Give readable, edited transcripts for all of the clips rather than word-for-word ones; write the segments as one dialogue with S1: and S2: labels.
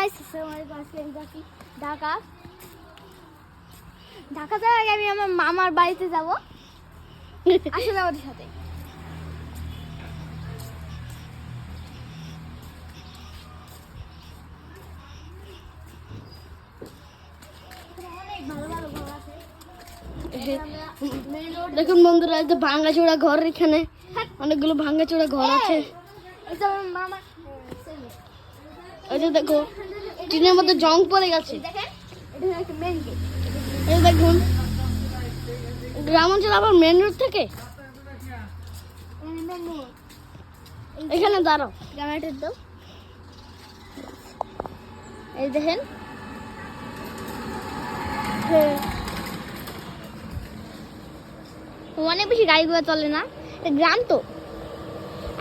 S1: Guys, আসসালামু আলাইকুম। আজকে আমি যাচ্ছি ঢাকা। ঢাকা যাওয়ার আগে আমি আমার মামার বাড়িতে যাব। আসলে আমাদের সাথে অনেক ভালো ভালো ঘর আছে।
S2: দেখুন বন্ধুরা, এই যে ভাঙাচোরা ঘর, এখানে অনেকগুলো ভাঙাচোরা ঘর আছে।
S1: এই যে আমার মামা ছেলে।
S2: এই যে দেখো, টিনের মধ্যে জং পড়ে গেছে।
S1: দেখেন, এটা হচ্ছে মেইন গেট।
S2: এই দেখুন, গ্রাম অঞ্চল আবার মেন রোড থেকে। এখানে দাঁড়াও,
S1: ক্যামেরাটা দাও।
S2: এই দেখেন।
S1: অনেক বেশি গাড়ি ঘোড়া চলে না, এটা গ্রাম তো।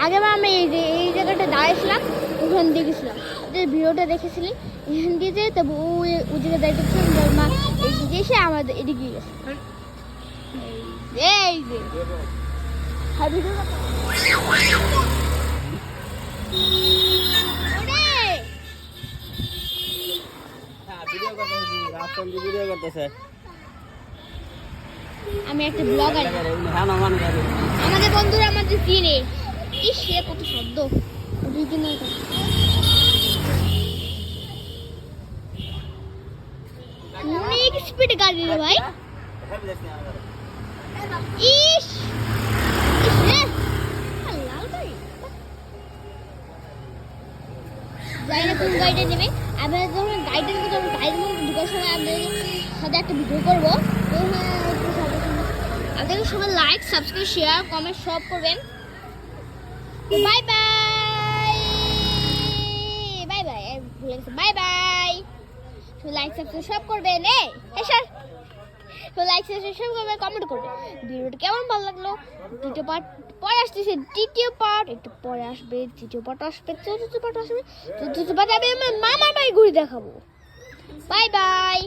S1: আগেবার আমি এই জায়গাটা দাঁড়িয়েছিলাম, ওখান দিয়ে গেছিলাম। যে ভিডিওটা দেখেছিলি, এখান দিয়ে যেয়ে তবে ওই জায়গায় দাঁড়িয়েছিলাম। মা এদিকে এসে আমাদের এদিকে গেছে। এই যে হ্যাঁ, ভিডিওটা আমি একটা ব্লগার। আমাদের বন্ধুরা আমাদের চিনে। ইস, সে কত শব্দ। অনেক স্পিডে গাড়ি রে ভাই। ইস ইস রে, লাল গাড়ি। যাই না কোন গাড়িটা নেবে। আমি যখন গাড়িটার মধ্যে গাড়ির মধ্যে ঢুকার সময় আপনাদের সাথে একটা ভিডিও করবো। আপনাদের সবাই লাইক, সাবস্ক্রাইব, শেয়ার, কমেন্ট সব করবেন। বাই বাই বাই বাই, ভুলে গেছি। Bye bye. লাইক, সাবস্ক্রাইব সব করবেন। স্যার, লাইক, সাবস্ক্রাইব সব করবেন, কমেন্ট করবেন। ভিডিওটা কেমন ভালো লাগলো। দ্বিতীয় পার্ট পরে আসতেছে। দ্বিতীয় পার্ট একটু পরে আসবে। তৃতীয় পার্ট আসবে। চতুর্থ পার্ট আসবে। চতুর্থ পার্ট আমি আমার মামার বাড়ি ঘুরে দেখাবো। Bye bye.